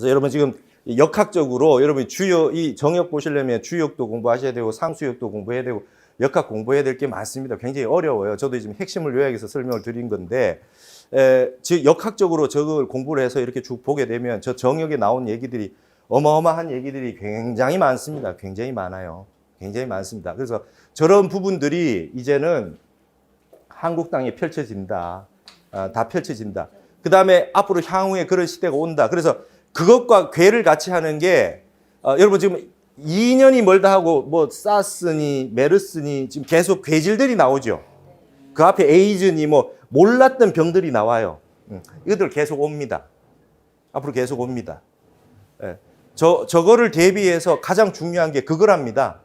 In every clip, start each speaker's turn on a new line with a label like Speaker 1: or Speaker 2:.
Speaker 1: 그래서 여러분 지금 역학적으로 여러분 주역, 이 정역 보시려면 주역도 공부하셔야 되고 상수역도 공부해야 되고 역학 공부해야 될 게 많습니다. 굉장히 어려워요. 저도 지금 핵심을 요약해서 설명을 드린 건데, 즉 역학적으로 저걸 공부를 해서 이렇게 쭉 보게 되면 저 정역에 나온 얘기들이 어마어마한 얘기들이 굉장히 많습니다. 굉장히 많아요. 굉장히 많습니다. 그래서 저런 부분들이 이제는 한국 땅에 펼쳐진다. 다 펼쳐진다. 그 다음에 앞으로 향후에 그런 시대가 온다. 그래서 그것과 괴를 같이 하는 게, 여러분 지금 2년이 멀다 하고 뭐 사스니 메르스니 지금 계속 괴질들이 나오죠. 그 앞에 에이즈니 뭐 몰랐던 병들이 나와요. 이것들 계속 옵니다. 앞으로 계속 옵니다. 예. 저거를 대비해서 가장 중요한 게 그거랍니다.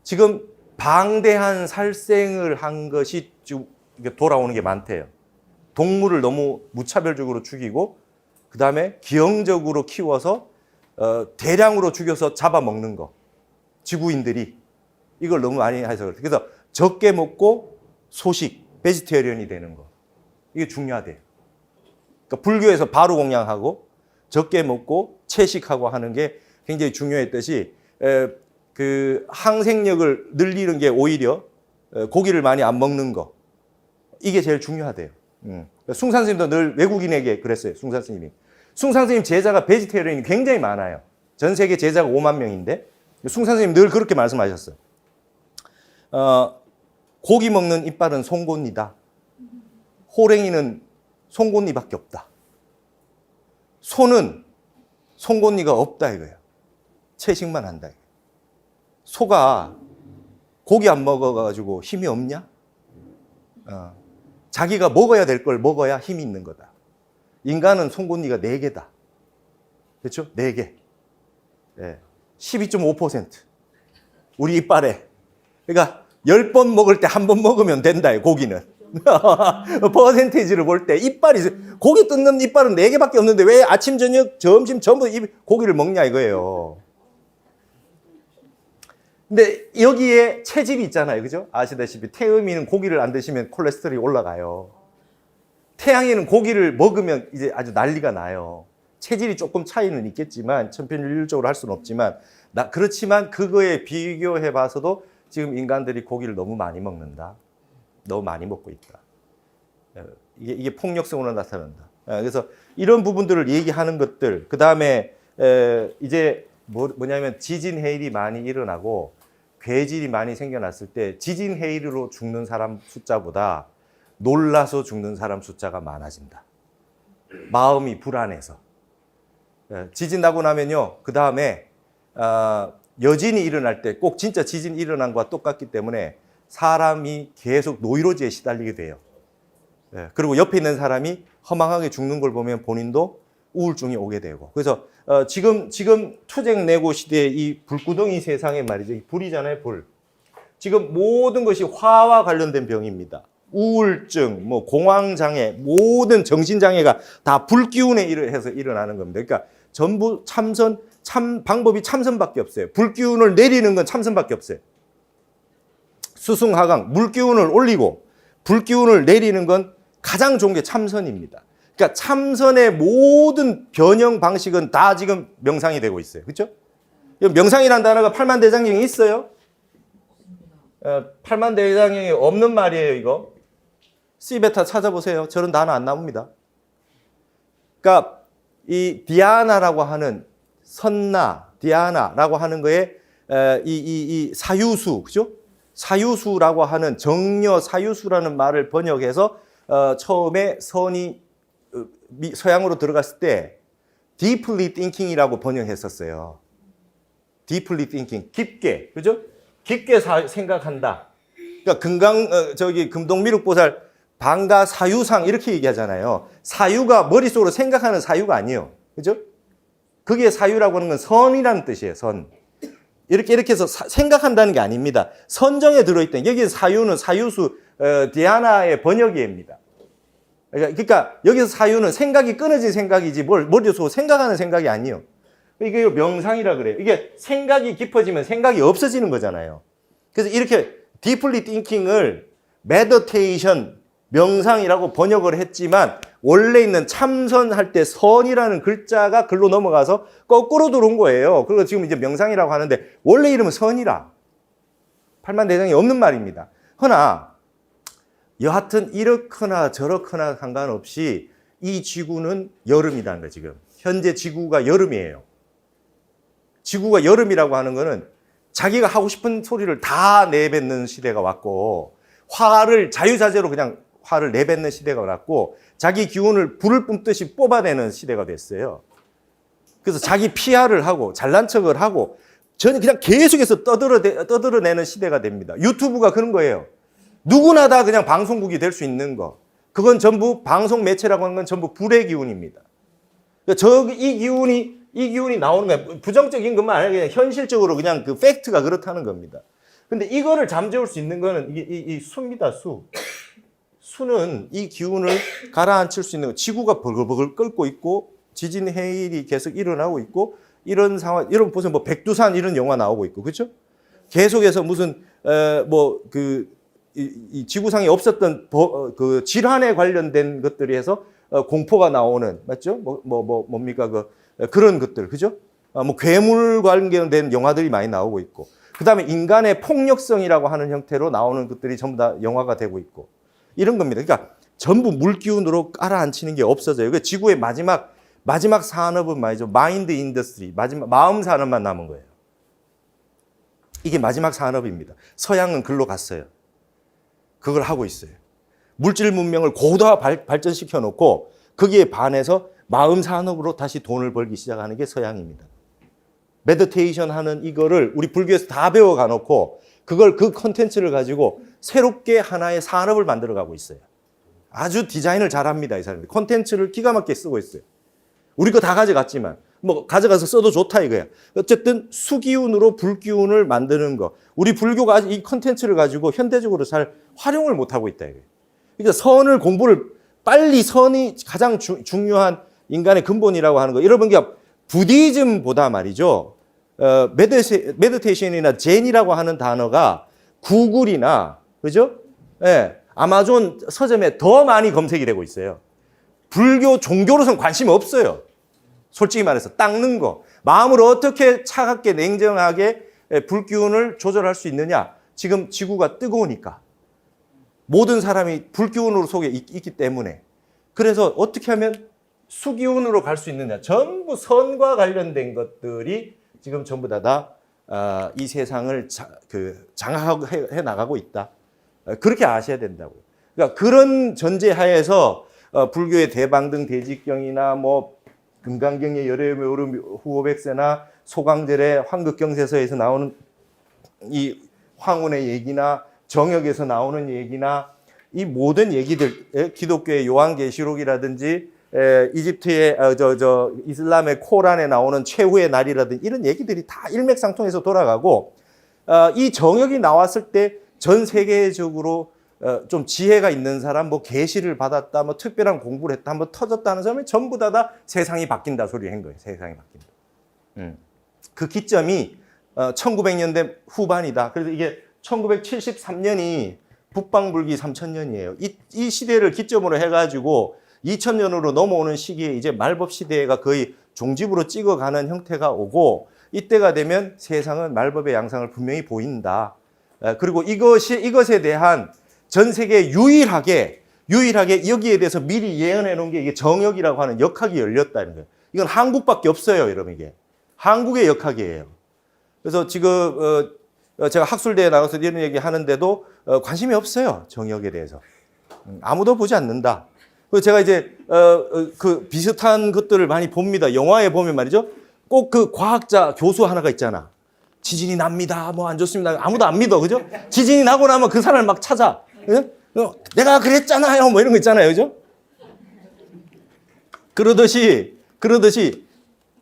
Speaker 1: 지금 방대한 살생을 한 것이 지금 돌아오는 게 많대요. 동물을 너무 무차별적으로 죽이고 그 다음에 기형적으로 키워서 대량으로 죽여서 잡아먹는 거. 지구인들이 이걸 너무 많이 해서 그래요. 그래서 적게 먹고 소식, 베지테리언이 되는 거. 이게 중요하대요. 그러니까 불교에서 바로 공양하고 적게 먹고 채식하고 하는 게 굉장히 중요했듯이 그 항생력을 늘리는 게 오히려 고기를 많이 안 먹는 거. 이게 제일 중요하대요. 숭산 스님도 늘 외국인에게 그랬어요. 숭산 스님이. 숭산 스님 제자가 베지테리언이 굉장히 많아요. 전 세계 제자가 5만 명인데 숭산 스님 늘 그렇게 말씀하셨어요. 고기 먹는 이빨은 송곳니다. 호랭이는 송곳니밖에 없다. 소는 송곳니가 없다 이거예요. 채식만 한다. 소가 고기 안 먹어가지고 힘이 없냐? 자기가 먹어야 될 걸 먹어야 힘이 있는 거다. 인간은 송곳니가 4개다. 그렇죠? 4개. 예. 12.5%. 우리 이빨에. 그러니까 10번 먹을 때 한 번 먹으면 된다, 고기는. 퍼센테이지를 볼 때 이빨이, 고기 뜯는 이빨은 4개밖에 없는데 왜 아침, 저녁, 점심 전부 고기를 먹냐 이거예요. 근데 여기에 체질이 있잖아요. 그죠? 아시다시피 태음인은 고기를 안 드시면 콜레스테롤이 올라가요. 태양인은 고기를 먹으면 이제 아주 난리가 나요. 체질이 조금 차이는 있겠지만 천편일률적으로 할 수는 없지만 그렇지만 그거에 비교해 봐서도 지금 인간들이 고기를 너무 많이 먹는다. 너무 많이 먹고 있다. 이게 폭력성으로 나타난다. 그래서 이런 부분들을 얘기하는 것들, 그 다음에 이제 뭐냐면 지진 해일이 많이 일어나고 괴질이 많이 생겨났을 때 지진 해일로 죽는 사람 숫자보다 놀라서 죽는 사람 숫자가 많아진다. 마음이 불안해서. 지진 나고 나면요, 그 다음에 여진이 일어날 때 꼭 진짜 지진 일어난 것과 똑같기 때문에 사람이 계속 노이로제에 시달리게 돼요. 그리고 옆에 있는 사람이 허망하게 죽는 걸 보면 본인도 우울증이 오게 되고. 그래서 지금 투쟁 내고 시대의 이 불구덩이 세상에 말이죠. 이 불이잖아요, 불. 지금 모든 것이 화와 관련된 병입니다. 우울증, 뭐 공황장애, 모든 정신장애가 다 불기운에 의해서 일어나는 겁니다. 그러니까 전부 방법이 참선밖에 없어요. 불기운을 내리는 건 참선밖에 없어요. 수승하강, 물기운을 올리고 불기운을 내리는 건 가장 좋은 게 참선입니다. 그러니까 참선의 모든 변형 방식은 다 지금 명상이 되고 있어요. 그렇죠? 명상이라는 단어가 팔만대장경에 있어요? 팔만대장경에 없는 말이에요, 이거. 시베타 찾아보세요. 저런 단어 안 나옵니다. 그러니까 이 디아나라고 하는 선나, 디아나라고 하는 거에 이 사유수, 그죠? 사유수라고 하는 정려 사유수라는 말을 번역해서 처음에 선이 서양으로 들어갔을 때 deeply thinking이라고 번역했었어요. deeply thinking, 깊게, 그죠? 깊게 생각한다. 그러니까 금동미륵보살 방가 사유상 이렇게 얘기하잖아요. 사유가 머릿속으로 생각하는 사유가 아니에요. 그죠? 그게 사유라고 하는 건 선이라는 뜻이에요. 선. 이렇게 해서 생각한다는 게 아닙니다. 선정에 들어있던 여기서 사유는 사유수 디아나의 번역이입니다. 그러니까 여기서 사유는 생각이 끊어진 생각이지 머릿속으로 생각하는 생각이 아니에요. 이게 명상이라 그래요. 이게 생각이 깊어지면 생각이 없어지는 거잖아요. 그래서 이렇게 deeply thinking을 meditation, 명상이라고 번역을 했지만 원래 있는 참선할 때 선이라는 글자가 글로 넘어가서 거꾸로 들어온 거예요. 그리고 지금 이제 명상이라고 하는데 원래 이름은 선이라. 팔만대장이 없는 말입니다. 허나 여하튼 이렇거나 저렇거나 상관없이 이 지구는 여름이라는 거예요. 지금 현재 지구가 여름이에요. 지구가 여름이라고 하는 거는 자기가 하고 싶은 소리를 다 내뱉는 시대가 왔고, 화를 자유자재로 그냥 화를 내뱉는 시대가 왔고, 자기 기운을 불을 뿜듯이 뽑아내는 시대가 됐어요. 그래서 자기 PR을 하고 잘난 척을 하고 저는 그냥 계속해서 떠들어내는 시대가 됩니다. 유튜브가 그런 거예요. 누구나 다 그냥 방송국이 될 수 있는 거. 그건 전부 방송 매체라고 하는 건 전부 불의 기운입니다. 그러니까 이 기운이 나오는 거예요. 부정적인 것만 아니라 그냥 현실적으로 그냥 그 팩트가 그렇다는 겁니다. 근데 이거를 잠재울 수 있는 거는 이 수입니다, 수. 수는 이 기운을 가라앉힐 수 있는 거. 지구가 벌글벌글 끓고 있고 지진 해일이 계속 일어나고 있고 이런 상황, 여러분 보세요. 뭐 백두산 이런 영화 나오고 있고, 그렇죠? 계속해서 무슨 이 지구상에 없었던 그 질환에 관련된 것들이 해서 공포가 나오는, 맞죠? 뭡니까 그런 것들, 그죠? 뭐 괴물 관련된 영화들이 많이 나오고 있고, 그 다음에 인간의 폭력성이라고 하는 형태로 나오는 것들이 전부 다 영화가 되고 있고 이런 겁니다. 그러니까 전부 물기운으로 깔아앉히는 게 없어져요. 그 지구의 마지막 산업은 말이죠. 마인드 인더스트리, 마음 산업만 남은 거예요. 이게 마지막 산업입니다. 서양은 글로 갔어요. 그걸 하고 있어요. 물질 문명을 고도화 발전시켜 놓고 거기에 반해서 마음 산업으로 다시 돈을 벌기 시작하는 게 서양입니다. 메디테이션 하는 이거를 우리 불교에서 다 배워가 놓고 그 컨텐츠를 가지고 새롭게 하나의 산업을 만들어 가고 있어요. 아주 디자인을 잘합니다, 이 사람들이. 컨텐츠를 기가 막히게 쓰고 있어요. 우리 거 다 가져갔지만 뭐 가져가서 써도 좋다 이거야. 어쨌든 수기운으로 불기운을 만드는 거. 우리 불교가 이 컨텐츠를 가지고 현대적으로 잘 활용을 못 하고 있다 이거예요. 그러니까 선이 가장 중요한 인간의 근본이라고 하는 거. 여러분, 부디즘보다 말이죠. 메디테이션이나 젠이라고 하는 단어가 구글이나, 그죠? 예, 아마존 서점에 더 많이 검색이 되고 있어요. 불교 종교로서는 관심이 없어요. 솔직히 말해서 닦는 거. 마음을 어떻게 차갑게 냉정하게 불기운을 조절할 수 있느냐. 지금 지구가 뜨거우니까. 모든 사람이 불기운으로 속에 있기 때문에. 그래서 어떻게 하면 수기운으로 갈 수 있느냐. 전부 선과 관련된 것들이 지금 전부 다 이 세상을 장악해 나가고 있다. 그렇게 아셔야 된다고요. 그러니까 그런 전제하에서 불교의 대방등 대직경이나 뭐 금강경의 열애의 오름 후오백세나 소강절의 황극경세서에서 나오는 이 황혼의 얘기나 정역에서 나오는 얘기나 이 모든 얘기들, 기독교의 요한계시록이라든지 이집트의 이슬람의 코란에 나오는 최후의 날이라든지 이런 얘기들이 다 일맥상통해서 돌아가고, 이 정역이 나왔을 때 전 세계적으로 좀 지혜가 있는 사람, 뭐 계시를 받았다, 뭐 특별한 공부를 했다, 한번 터졌다는 사람이 전부 다 세상이 바뀐다 소리 한 거예요. 세상이 바뀐다. 그 기점이 1900년대 후반이다. 그래서 이게 1973년이 북방불기 3000년이에요. 이 시대를 기점으로 해가지고 2000년으로 넘어오는 시기에 이제 말법 시대가 거의 종집으로 찍어가는 형태가 오고, 이때가 되면 세상은 말법의 양상을 분명히 보인다. 그리고 이것에 대한 전 세계 유일하게 여기에 대해서 미리 예언해 놓은 게 이게 정역이라고 하는 역학이 열렸다는 거예요. 이건 한국밖에 없어요, 여러분. 이게 한국의 역학이에요. 그래서 지금 제가 학술대에 나가서 이런 얘기 하는데도 관심이 없어요, 정역에 대해서. 아무도 보지 않는다. 그래서 제가 이제 그 비슷한 것들을 많이 봅니다. 영화에 보면 말이죠, 꼭 그 과학자 교수 하나가 있잖아. 지진이 납니다. 뭐 안 좋습니다. 아무도 안 믿어, 그죠? 지진이 나고 나면 그 사람을 막 찾아. 그죠? 내가 그랬잖아요. 뭐 이런 거 있잖아요, 그죠? 그러듯이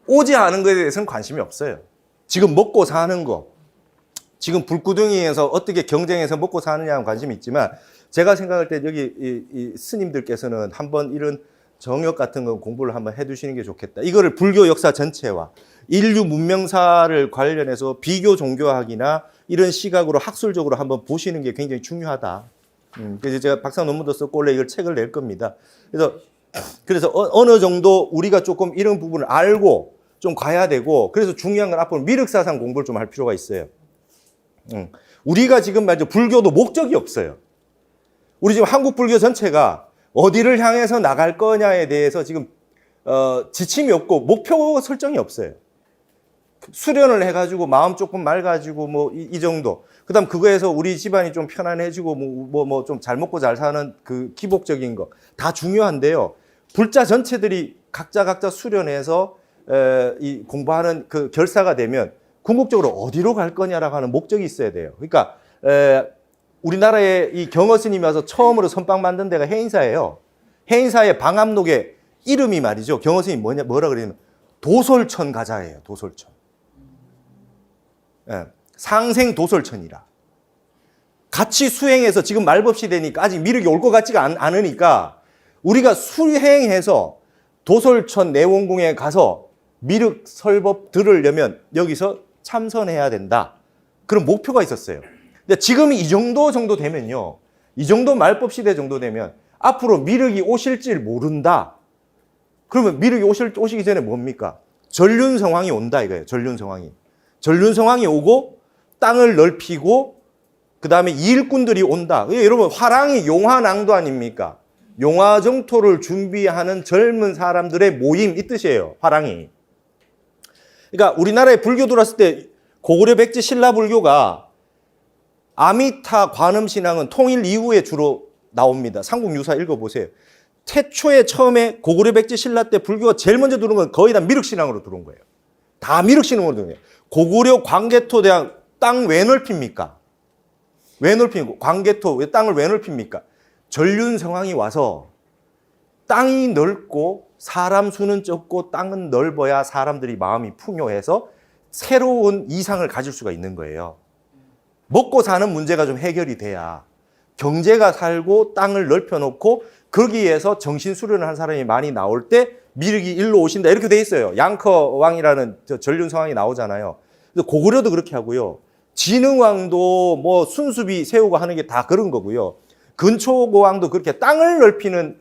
Speaker 1: 오지 않은 것에 대해서는 관심이 없어요. 지금 먹고 사는 거, 지금 불구덩이에서 어떻게 경쟁해서 먹고 사느냐는 관심이 있지만, 제가 생각할 때 여기 이 스님들께서는 한번 이런 정역 같은 거 공부를 한번 해두시는 게 좋겠다. 이거를 불교 역사 전체와 인류 문명사를 관련해서 비교 종교학이나 이런 시각으로 학술적으로 한번 보시는 게 굉장히 중요하다. 그래서 제가 박사 논문도 썼고 원래 이걸 책을 낼 겁니다. 그래서 그래서 어느 정도 우리가 조금 이런 부분을 알고 좀 가야 되고, 그래서 중요한 건 앞으로 미륵사상 공부를 좀 할 필요가 있어요. 우리가 지금 말이죠, 불교도 목적이 없어요. 우리 지금 한국 불교 전체가 어디를 향해서 나갈 거냐에 대해서 지금 지침이 없고 목표 설정이 없어요. 수련을 해가지고 마음 조금 맑아지고 뭐 이 정도. 그다음 그거에서 우리 집안이 좀 편안해지고 뭐 좀 잘 먹고 잘 사는 그 기복적인 거 다 중요한데요. 불자 전체들이 각자 수련해서 이 공부하는 그 결사가 되면 궁극적으로 어디로 갈 거냐라고 하는 목적이 있어야 돼요. 그러니까 우리나라에 이 경허 스님이 와서 처음으로 선방 만든 데가 해인사예요. 해인사의 방암록의 이름이 말이죠. 경허 스님이 뭐라 그러냐면 도솔천 가자예요. 도솔천. 상생 도솔천이라. 같이 수행해서 지금 말법시 되니까 아직 미륵이 올 것 같지가 않으니까 우리가 수행해서 도솔천 내원궁에 가서 미륵 설법 들으려면 여기서 참선해야 된다. 그런 목표가 있었어요. 근데 지금 이 정도 되면요. 이 정도 말법 시대 정도 되면 앞으로 미륵이 오실지 모른다. 그러면 미륵이 오시기 전에 뭡니까? 전륜성황이 온다 이거예요. 전륜성황이. 전륜성황이 오고 땅을 넓히고 그 다음에 일꾼들이 온다. 여러분 화랑이 용화낭도 아닙니까? 용화정토를 준비하는 젊은 사람들의 모임 이 뜻이에요. 화랑이. 그러니까 우리나라에 불교 들어왔을 때 고구려 백제 신라 불교가 아미타 관음신앙은 통일 이후에 주로 나옵니다. 삼국유사 읽어보세요. 태초에 처음에 고구려 백제 신라 때 불교가 제일 먼저 들어온 건 거의 다 미륵신앙으로 들어온 거예요. 다 미륵신앙으로 들어온 거예요. 고구려 광개토 대왕 땅 왜 넓힙니까? 왜 넓히고 광개토 땅을 왜 넓힙니까? 전륜성황이 와서 땅이 넓고 사람 수는 적고 땅은 넓어야 사람들이 마음이 풍요해서 새로운 이상을 가질 수가 있는 거예요. 먹고 사는 문제가 좀 해결이 돼야 경제가 살고 땅을 넓혀놓고 거기에서 정신 수련을 한 사람이 많이 나올 때 미륵이 일로 오신다 이렇게 돼 있어요. 양커왕이라는 전륜성황이 나오잖아요. 고구려도 그렇게 하고요. 진흥왕도 뭐 순수비 세우고 하는 게 다 그런 거고요. 근초고왕도 그렇게 땅을 넓히는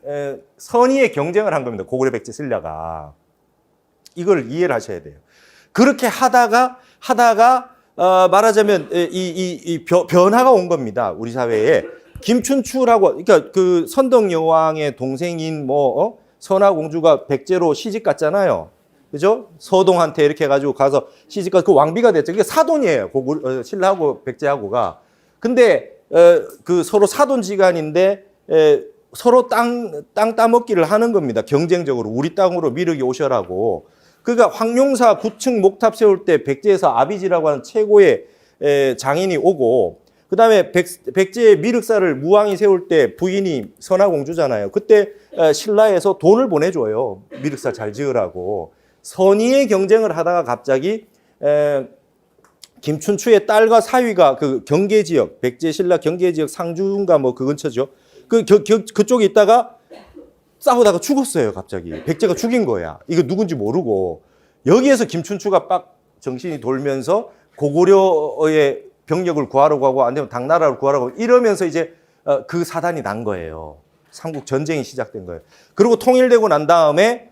Speaker 1: 선의의 경쟁을 한 겁니다. 고구려 백제 신라가. 이걸 이해를 하셔야 돼요. 그렇게 하다가 말하자면 이 변화가 온 겁니다. 우리 사회에. 김춘추라고, 그러니까 그 선덕여왕의 동생인 선화공주가 백제로 시집 갔잖아요. 그죠? 서동한테 이렇게 해가지고 가서 시집 가서 그 왕비가 됐죠. 그게 사돈이에요. 신라하고 백제하고가. 근데 그 서로 사돈지간인데 서로 땅 따먹기를 하는 겁니다. 경쟁적으로 우리 땅으로 미륵이 오셔라고. 그러니까 황룡사 9층 목탑 세울 때 백제에서 아비지라고 하는 최고의 장인이 오고, 그 다음에 백제의 미륵사를 무왕이 세울 때 부인이 선화공주잖아요. 그때 신라에서 돈을 보내줘요. 미륵사 잘 지으라고. 선의의 경쟁을 하다가 갑자기 김춘추의 딸과 사위가 그 경계 지역, 백제 신라 경계 지역 상주인가 뭐 그 근처죠. 그쪽에 있다가 싸우다가 죽었어요, 갑자기. 백제가 죽인 거야. 이거 누군지 모르고. 여기에서 김춘추가 빡 정신이 돌면서 고구려의 병력을 구하려고 하고 안 되면 당나라를 구하려고 하고 이러면서 이제 그 사단이 난 거예요. 삼국 전쟁이 시작된 거예요. 그리고 통일되고 난 다음에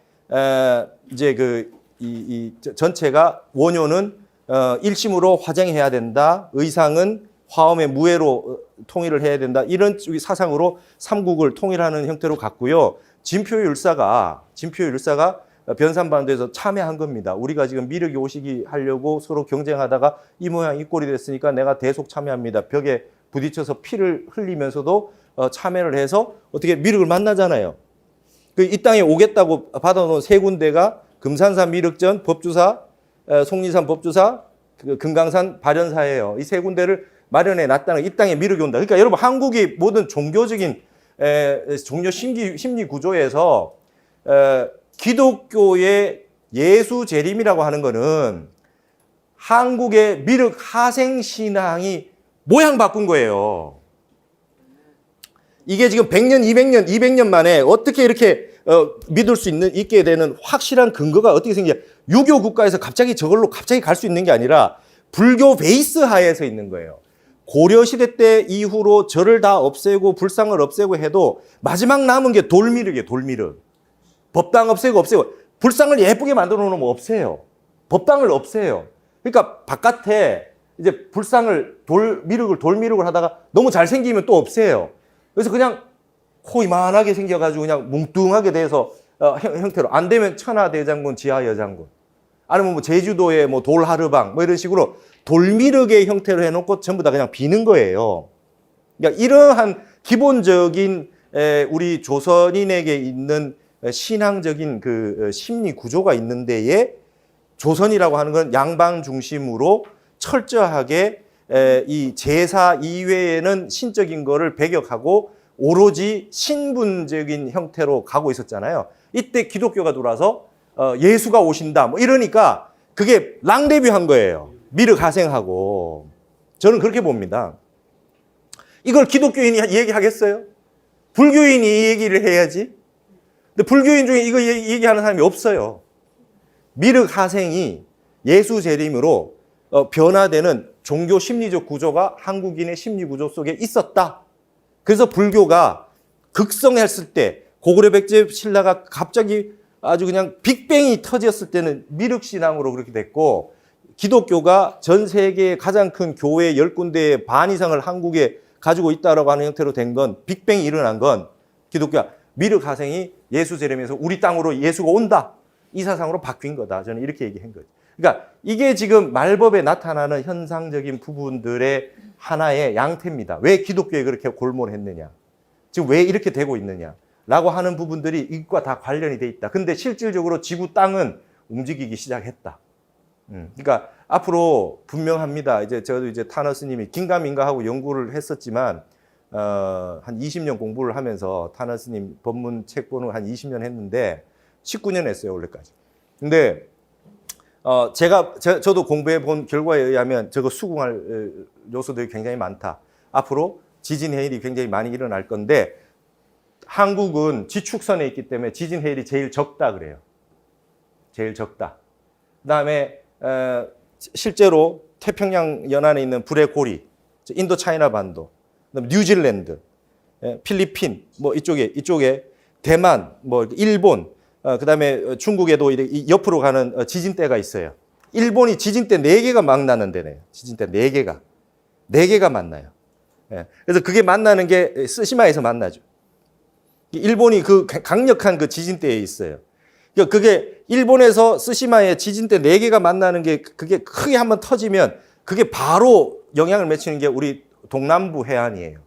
Speaker 1: 이제 이 전체가 원효는 일심으로 화쟁해야 된다. 의상은 화엄의 무예로 통일을 해야 된다. 이런 사상으로 삼국을 통일하는 형태로 갔고요. 진표율사가 변산반도에서 참여한 겁니다. 우리가 지금 미륵이 오시기 하려고 서로 경쟁하다가 이 모양 이 꼴이 됐으니까 내가 대속 참여합니다. 벽에 부딪혀서 피를 흘리면서도 참여를 해서 어떻게 미륵을 만나잖아요. 이 땅에 오겠다고 받아놓은 세 군데가 금산산 미륵전 법주사, 속리산 법주사, 금강산 발현사예요. 이 세 군데를 마련해 놨다는 이 땅에 미륵이 온다. 그러니까 여러분 한국이 모든 종교적인 종교 심리 구조에서 기독교의 예수 재림이라고 하는 거는 한국의 미륵 하생 신앙이 모양 바꾼 거예요. 이게 지금 100년, 200년 만에 어떻게 이렇게 믿을 수 있게 되는 확실한 근거가 어떻게 생겨? 유교 국가에서 갑자기 저걸로 갑자기 갈 수 있는 게 아니라 불교 베이스 하에서 있는 거예요. 고려시대 때 이후로 절을 다 없애고 불상을 없애고 해도 마지막 남은 게 돌미륵이에요. 돌미륵. 법당 없애고 불상을 예쁘게 만들어 놓으면 없애요. 법당을 없애요. 그러니까 바깥에 이제 불상을 돌미륵을 하다가 너무 잘생기면 또 없애요. 그래서 그냥 코 이만하게 생겨가지고 그냥 뭉뚱하게 돼서 형태로 안 되면 천하대장군, 지하여장군, 아니면 뭐 제주도의 뭐 돌하르방 뭐 이런 식으로 돌미륵의 형태로 해놓고 전부 다 그냥 비는 거예요. 그러니까 이러한 기본적인 우리 조선인에게 있는 신앙적인 그 심리 구조가 있는데에 조선이라고 하는 건 양방 중심으로 철저하게 이 제사 이외에는 신적인 거를 배격하고 오로지 신분적인 형태로 가고 있었잖아요. 이때 기독교가 들어와서 예수가 오신다 뭐 이러니까 그게 랑데뷔한 거예요. 미륵하생하고. 저는 그렇게 봅니다. 이걸 기독교인이 얘기하겠어요? 불교인이 이 얘기를 해야지. 근데 불교인 중에 이거 얘기하는 사람이 없어요. 미륵하생이 예수 재림으로 변화되는 종교 심리적 구조가 한국인의 심리 구조 속에 있었다. 그래서 불교가 극성했을 때 고구려 백제 신라가 갑자기 아주 그냥 빅뱅이 터졌을 때는 미륵신앙으로 그렇게 됐고, 기독교가 전 세계의 가장 큰 교회 10군데의 반 이상을 한국에 가지고 있다라고 하는 형태로 된 건, 빅뱅이 일어난 건 기독교가 미륵하생이 예수 재림에서 우리 땅으로 예수가 온다, 이 사상으로 바뀐 거다. 저는 이렇게 얘기한 거죠. 그러니까 이게 지금 말법에 나타나는 현상적인 부분들의 하나의 양태입니다. 왜 기독교에 그렇게 골몰했느냐, 지금 왜 이렇게 되고 있느냐 라고 하는 부분들이 이것과 다 관련이 돼 있다. 근데 실질적으로 지구 땅은 움직이기 시작했다. 그러니까 앞으로 분명합니다. 저도 타너스님이 긴가민가하고 연구를 했었지만 한 20년 공부를 하면서 타너스님 법문 책 보는 한 20년 했는데 19년 했어요 원래까지. 근데 저도 공부해 본 결과에 의하면 저거 수긍할 요소들이 굉장히 많다. 앞으로 지진 해일이 굉장히 많이 일어날 건데 한국은 지축선에 있기 때문에 지진 해일이 제일 적다 그래요. 제일 적다. 그다음에 실제로 태평양 연안에 있는 불의 고리, 인도 차이나 반도, 그다음에 뉴질랜드, 필리핀, 뭐 이쪽에 대만, 뭐 일본, 그다음에 중국에도 옆으로 가는 지진대가 있어요. 일본이 지진대 4개가 막 나는 데네요. 지진대 4개가. 4개가 만나요. 그래서 그게 만나는 게 쓰시마에서 만나죠. 일본이 그 강력한 그 지진대에 있어요. 그게 일본에서 쓰시마에 지진대 4개가 만나는 게 그게 크게 한번 터지면 그게 바로 영향을 미치는 게 우리 동남부 해안이에요.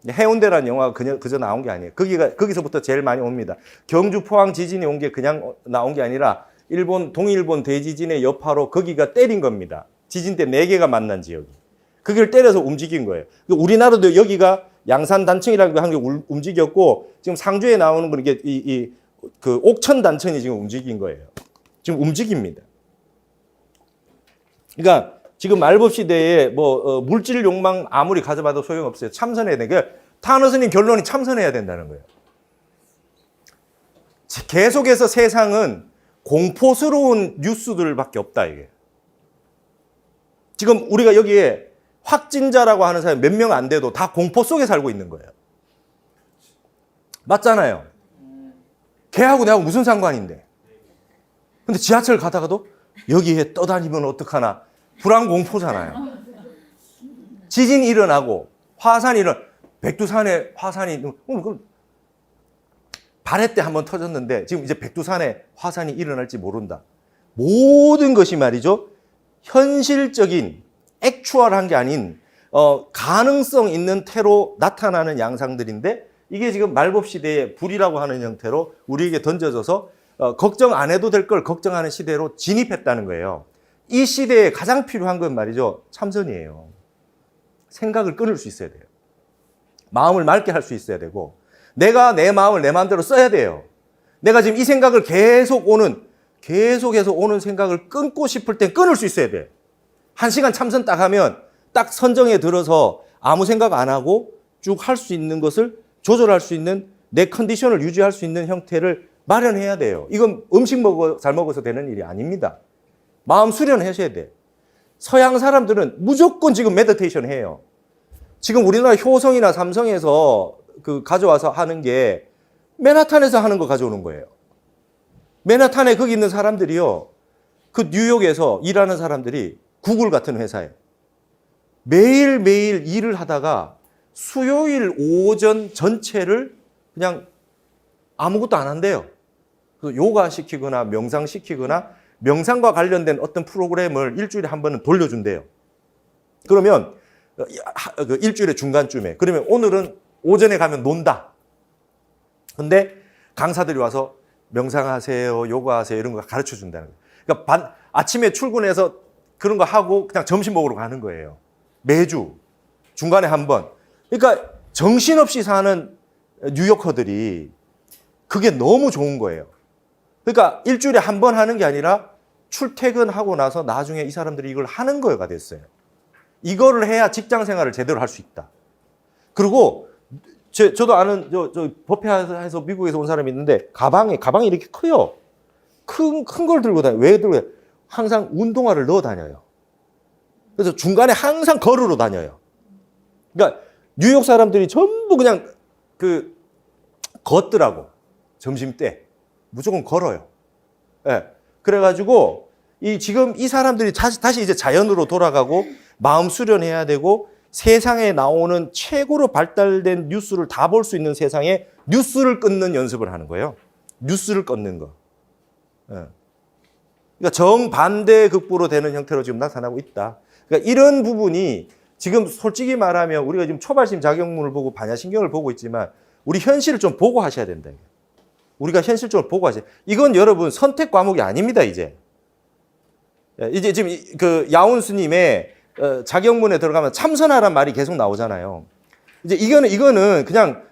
Speaker 1: 해운대라는 영화가 그저 나온 게 아니에요. 거기서부터 제일 많이 옵니다. 경주 포항 지진이 온 게 그냥 나온 게 아니라 동일본 대지진의 여파로 거기가 때린 겁니다. 지진대 4개가 만난 지역이. 거기를 때려서 움직인 거예요. 우리나라도 여기가 양산 단층이라는 게 한 게 움직였고, 지금 상주에 나오는 건 이게 그 옥천 단천이 지금 움직인 거예요. 지금 움직입니다. 그러니까 지금 말법 시대에 물질 욕망 아무리 가져봐도 소용없어요. 참선해야 돼. 그러니까 타너스님 결론이 참선해야 된다는 거예요. 계속해서 세상은 공포스러운 뉴스들밖에 없다 이게. 지금 우리가 여기에 확진자라고 하는 사람이 몇 명 안 돼도 다 공포 속에 살고 있는 거예요. 맞잖아요. 걔하고 내하고 무슨 상관인데. 근데 지하철 가다가도 여기에 떠다니면 어떡하나. 불안공포잖아요. 지진이 일어나고 화산이 백두산에 화산이 그럼 발해 때 한번 터졌는데 지금 이제 백두산에 화산이 일어날지 모른다. 모든 것이 말이죠. 현실적인 액추얼한 게 아닌 가능성 있는 태로 나타나는 양상들인데, 이게 지금 말법 시대의 불이라고 하는 형태로 우리에게 던져져서 걱정 안 해도 될 걸 걱정하는 시대로 진입했다는 거예요. 이 시대에 가장 필요한 건 말이죠. 참선이에요. 생각을 끊을 수 있어야 돼요. 마음을 맑게 할 수 있어야 되고, 내가 내 마음을 내 마음대로 써야 돼요. 내가 지금 이 생각을 계속해서 오는 생각을 끊고 싶을 땐 끊을 수 있어야 돼. 1시간 참선 딱 하면 딱 선정에 들어서 아무 생각 안 하고 쭉 할 수 있는 것을 조절할 수 있는, 내 컨디션을 유지할 수 있는 형태를 마련해야 돼요. 이건 잘 먹어서 되는 일이 아닙니다. 마음 수련하셔야 돼. 서양 사람들은 무조건 지금 메디테이션 해요. 지금 우리나라 효성이나 삼성에서 가져와서 하는 게 맨하탄에서 하는 거 가져오는 거예요. 맨하탄에 거기 있는 사람들이요. 그 뉴욕에서 일하는 사람들이 구글 같은 회사에 매일매일 일을 하다가 수요일 오전 전체를 그냥 아무것도 안 한대요. 그래서 요가 시키거나 명상 시키거나 명상과 관련된 어떤 프로그램을 일주일에 한 번은 돌려준대요. 그러면 일주일의 중간쯤에 그러면 오늘은 오전에 가면 논다. 근데 강사들이 와서 명상하세요, 요가하세요 이런 거 가르쳐 준다는 거예요. 그러니까 아침에 출근해서 그런 거 하고 그냥 점심 먹으러 가는 거예요. 매주 중간에 한 번. 그러니까 정신없이 사는 뉴요커들이 그게 너무 좋은 거예요. 그러니까 일주일에 한 번 하는 게 아니라 출퇴근하고 나서 나중에 이 사람들이 이걸 하는 거가 됐어요. 이거를 해야 직장 생활을 제대로 할 수 있다. 그리고 저도 아는 저 버페에서 미국에서 온 사람이 있는데 가방이 이렇게 커요. 큰 걸 들고 다녀요. 왜 들고 다녀요? 항상 운동화를 넣어 다녀요. 그래서 중간에 항상 걸으러 다녀요. 그러니까 뉴욕 사람들이 전부 그냥 걷더라고. 점심 때 무조건 걸어요. 예. 그래가지고 지금 이 사람들이 다시 이제 자연으로 돌아가고 마음 수련해야 되고 세상에 나오는 최고로 발달된 뉴스를 다 볼 수 있는 세상에 뉴스를 끊는 연습을 하는 거예요. 뉴스를 끊는 거. 예. 그러니까 정반대 극부로 되는 형태로 지금 나타나고 있다. 그러니까 이런 부분이 지금 솔직히 말하면 우리가 지금 초발심 작용문을 보고 반야신경을 보고 있지만 우리 현실을 좀 보고 하셔야 된다. 우리가 현실적으로 보고 하셔야. 이건 여러분 선택 과목이 아닙니다, 이제. 이제 지금 그 야운 스님의 작용문에 들어가면 참선하란 말이 계속 나오잖아요. 이제 이거는 그냥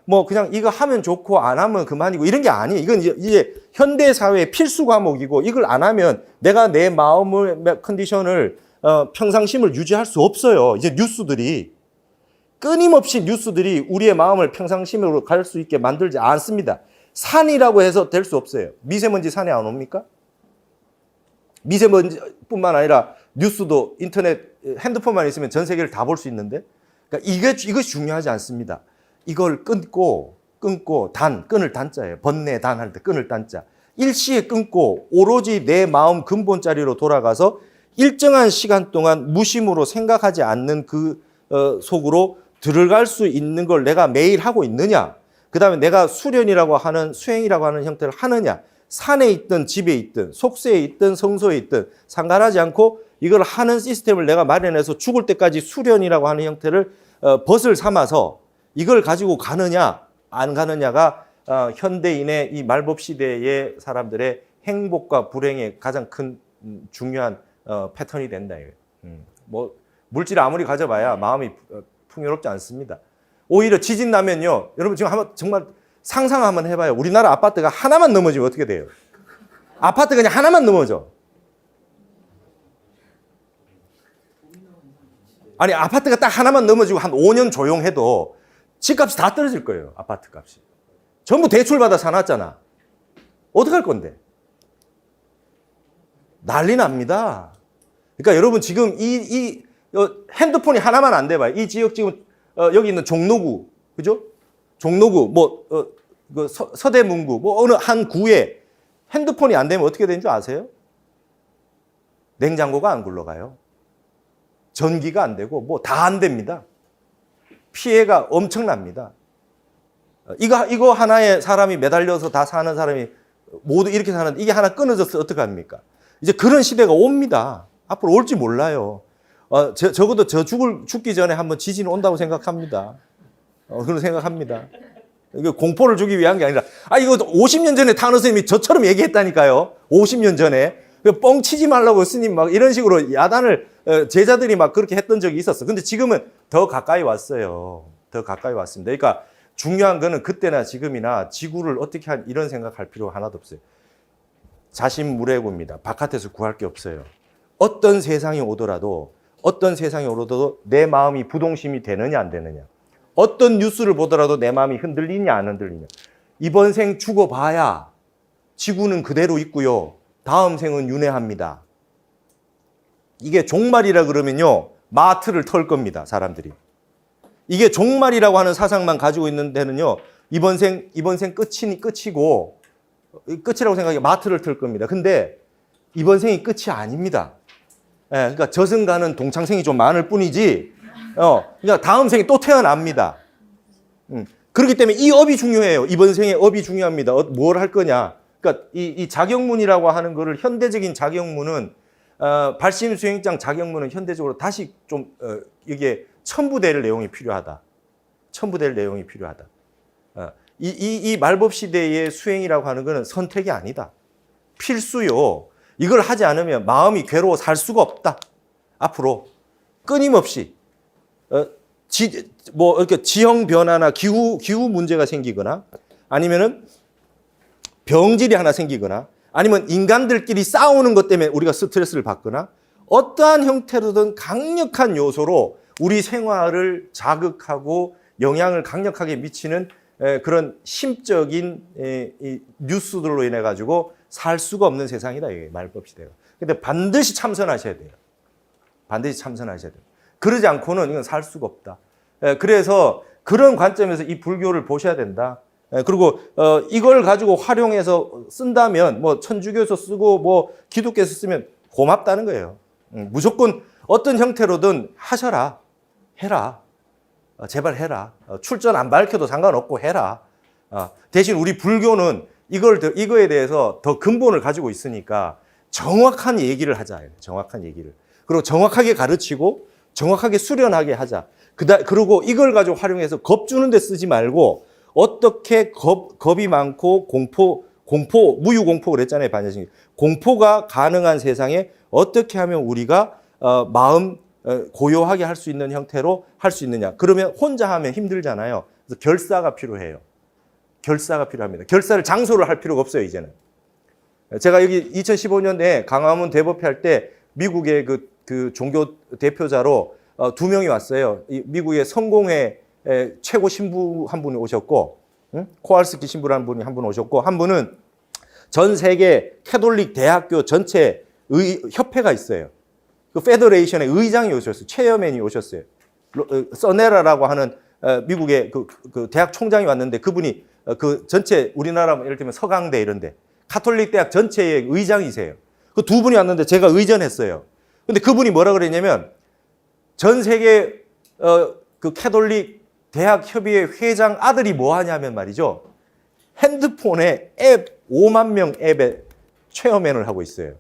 Speaker 1: 이거 하면 좋고 안 하면 그만이고 이런 게 아니에요. 이건 이제 현대 사회의 필수 과목이고 이걸 안 하면 내가 내 마음의 컨디션을 평상심을 유지할 수 없어요. 이제 끊임없이 뉴스들이 우리의 마음을 평상심으로 갈 수 있게 만들지 않습니다. 산이라고 해서 될 수 없어요. 미세먼지 산에 안 옵니까? 미세먼지뿐만 아니라 뉴스도 인터넷 핸드폰만 있으면 전 세계를 다 볼 수 있는데 그러니까 이것이 중요하지 않습니다. 이걸 끊고 끊을 단자예요. 번뇌 단 할 때 끊을 단자. 일시에 끊고 오로지 내 마음 근본자리로 돌아가서 일정한 시간 동안 무심으로 생각하지 않는 그 속으로 들어갈 수 있는 걸 내가 매일 하고 있느냐. 그 다음에 내가 수련이라고 하는 수행이라고 하는 형태를 하느냐. 산에 있든 집에 있든 속세에 있든 성소에 있든 상관하지 않고 이걸 하는 시스템을 내가 마련해서 죽을 때까지 수련이라고 하는 형태를 벗을 삼아서 이걸 가지고 가느냐 안 가느냐가 현대인의 이 말법 시대의 사람들의 행복과 불행의 가장 큰 중요한 패턴이 된다. 뭐 물질 아무리 가져봐야 마음이 풍요롭지 않습니다. 오히려 지진 나면요. 여러분 지금 한번 정말 상상 한번 해봐요. 우리나라 아파트가 하나만 넘어지면 어떻게 돼요? 아파트가 그냥 하나만 넘어져. 아니 아파트가 딱 하나만 넘어지고 한 5년 조용해도 집값이 다 떨어질 거예요. 아파트 값이. 전부 대출받아 사놨잖아. 어떡할 건데? 난리 납니다. 그러니까 여러분 지금 이 핸드폰이 하나만 안 돼봐요. 이 지역 지금 여기 있는 종로구, 그죠? 종로구, 서대문구, 어느 한 구에 핸드폰이 안 되면 어떻게 되는 줄 아세요? 냉장고가 안 굴러가요. 전기가 안 되고 다 안 됩니다. 피해가 엄청납니다. 이거 하나에 사람이 매달려서 다 사는 사람이 모두 이렇게 사는데 이게 하나 끊어졌어 어떡합니까? 이제 그런 시대가 옵니다. 앞으로 올지 몰라요. 적어도 죽기 전에 한번 지진이 온다고 생각합니다. 그런 생각합니다. 이거 공포를 주기 위한 게 아니라, 이거 50년 전에 타너 스님이 저처럼 얘기했다니까요. 50년 전에. 뻥 치지 말라고 스님 막 이런 식으로 야단을, 제자들이 막 그렇게 했던 적이 있었어. 근데 지금은 더 가까이 왔어요. 더 가까이 왔습니다. 그러니까 중요한 거는 그때나 지금이나 지구를 어떻게 이런 생각할 필요 하나도 없어요. 자신무례고입니다. 바깥에서 구할 게 없어요. 어떤 세상이 오더라도 내 마음이 부동심이 되느냐 안 되느냐. 어떤 뉴스를 보더라도 내 마음이 흔들리냐 안 흔들리냐. 이번 생 죽어봐야 지구는 그대로 있고요. 다음 생은 윤회합니다. 이게 종말이라 그러면요. 마트를 털 겁니다. 사람들이. 이게 종말이라고 하는 사상만 가지고 있는 데는요. 이번 생 끝이고 끝이라고 생각해 마트를 틀 겁니다. 근데 이번 생이 끝이 아닙니다. 예, 그러니까 저승가는 동창생이 좀 많을 뿐이지, 그러니까 다음 생에 또 태어납니다. 그렇기 때문에 이 업이 중요해요. 이번 생의 업이 중요합니다. 뭘 할 거냐. 그러니까 이 자격문이라고 하는 거를 현대적인 자격문은 발심수행장 자격문은 현대적으로 다시 좀 이게 첨부될 내용이 필요하다. 첨부될 내용이 필요하다. 이 말법 시대의 수행이라고 하는 것은 선택이 아니다. 필수요. 이걸 하지 않으면 마음이 괴로워 살 수가 없다. 앞으로 끊임없이 이렇게 지형 변화나 기후 문제가 생기거나 아니면은 병질이 하나 생기거나 아니면 인간들끼리 싸우는 것 때문에 우리가 스트레스를 받거나 어떠한 형태로든 강력한 요소로 우리 생활을 자극하고 영향을 강력하게 미치는 그런 심적인 뉴스들로 인해 가지고 살 수가 없는 세상이다. 이게 말법 시대가. 근데 반드시 참선하셔야 돼요. 반드시 참선하셔야 돼요. 그러지 않고는 이건 살 수가 없다. 그래서 그런 관점에서 이 불교를 보셔야 된다. 그리고 이걸 가지고 활용해서 쓴다면 뭐 천주교에서 쓰고 뭐 기독교에서 쓰면 고맙다는 거예요. 무조건 어떤 형태로든 하셔라. 해라. 제발 해라. 출전 안 밝혀도 상관없고 해라. 대신 우리 불교는 이거에 대해서 더 근본을 가지고 있으니까 정확한 얘기를 하자. 정확한 얘기를. 그리고 정확하게 가르치고 정확하게 수련하게 하자. 그리고 이걸 가지고 활용해서 겁 주는 데 쓰지 말고 어떻게 겁이 많고 무유공포 그랬잖아요. 반야신기. 공포가 가능한 세상에 어떻게 하면 우리가 마음 고요하게 할 수 있는 형태로 할 수 있느냐. 그러면 혼자 하면 힘들잖아요. 그래서 결사가 필요해요. 결사가 필요합니다. 결사를 장소를 할 필요가 없어요, 이제는. 제가 여기 2015년에 강화문 대법회 때 미국의 그 종교 대표자로 2명이 왔어요. 미국의 성공회 최고 신부 한 분이 오셨고, 코알스키 신부라는 분이 한 분 오셨고, 한 분은 전 세계 캐톨릭 대학교 전체 협회가 있어요. 그 페더레이션의 의장이 오셨어요. 체어맨이 오셨어요. 서네라라고 하는 미국의 그 대학 총장이 왔는데 그분이 그 전체 우리나라 예를 들면 서강대 이런데 가톨릭 대학 전체의 의장이세요. 그 두 분이 왔는데 제가 의전했어요. 근데 그분이 뭐라 그랬냐면 전 세계 그 캐톨릭 대학 협의회 회장 아들이 뭐 하냐면 말이죠. 핸드폰에 앱 5만 명 앱에 체어맨을 하고 있어요.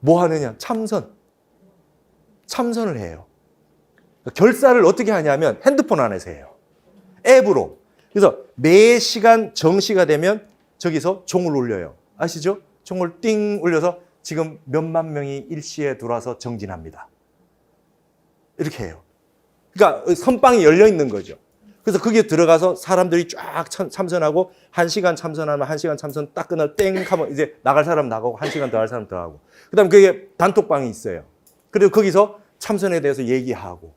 Speaker 1: 뭐 하느냐? 참선을 해요. 결사를 어떻게 하냐면 핸드폰 안에서 해요. 앱으로. 그래서 매 시간 정시가 되면 저기서 종을 울려요. 아시죠? 종을 띵 울려서 지금 몇만 명이 일시에 들어와서 정진합니다. 이렇게 해요. 그러니까 선방이 열려 있는 거죠. 그래서 거기에 들어가서 사람들이 쫙 참선하고 1시간 참선하면 1시간 참선 딱 끝날 땡 하면 이제 나갈 사람 나가고 1시간 더 할 사람 더 하고. 그다음에 그게 단톡방이 있어요. 그리고 거기서 참선에 대해서 얘기하고.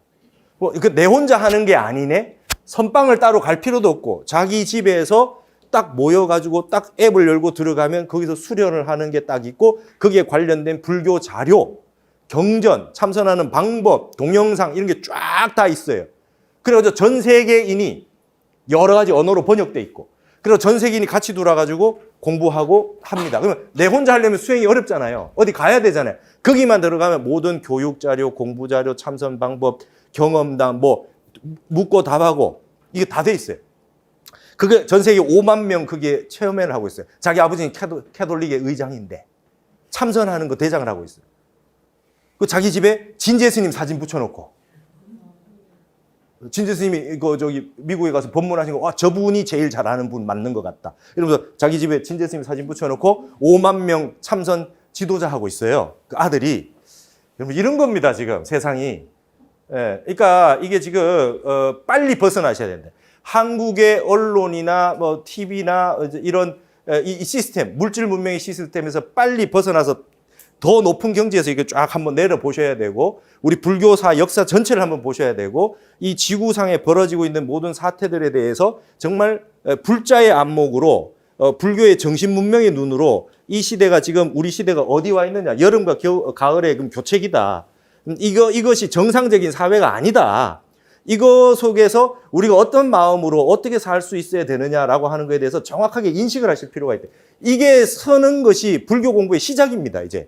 Speaker 1: 뭐 내 혼자 하는 게 아니네. 선방을 따로 갈 필요도 없고 자기 집에서 딱 모여가지고 딱 앱을 열고 들어가면 거기서 수련을 하는 게 딱 있고 거기에 관련된 불교 자료, 경전, 참선하는 방법, 동영상 이런 게 쫙 다 있어요. 그래서 전 세계인이 여러 가지 언어로 번역돼 있고 그래서 전 세계인이 같이 돌아가지고 공부하고 합니다. 그러면 내 혼자 하려면 수행이 어렵잖아요. 어디 가야 되잖아요. 거기만 들어가면 모든 교육 자료, 공부 자료, 참선 방법, 경험담 뭐 묻고 답하고 이게 다 돼 있어요. 그게 전 세계 5만 명 그게 체험회를 하고 있어요. 자기 아버지는 캐톨릭의 의장인데 참선하는 거 대장을 하고 있어요. 그 자기 집에 진제 스님 사진 붙여놓고 진제 스님이 저기 미국에 가서 법문하신 거, 저분이 제일 잘하는 분 맞는 것 같다. 이러면서 자기 집에 진제 스님 사진 붙여놓고 5만 명 참선 지도자 하고 있어요. 그 아들이. 여러분 이런 겁니다 지금 세상이. 그러니까 이게 지금 빨리 벗어나셔야 된다. 한국의 언론이나 뭐 TV나 이런 이 시스템, 물질 문명의 시스템에서 빨리 벗어나서 더 높은 경지에서 이게 쫙 한번 내려보셔야 되고 우리 불교사 역사 전체를 한번 보셔야 되고 이 지구상에 벌어지고 있는 모든 사태들에 대해서 정말 불자의 안목으로 불교의 정신 문명의 눈으로 이 시대가 지금 우리 시대가 어디 와 있느냐. 여름과 가을의 교책이다. 이것이 정상적인 사회가 아니다. 이거 속에서 우리가 어떤 마음으로 어떻게 살 수 있어야 되느냐라고 하는 거에 대해서 정확하게 인식을 하실 필요가 있대. 이게 서는 것이 불교 공부의 시작입니다, 이제.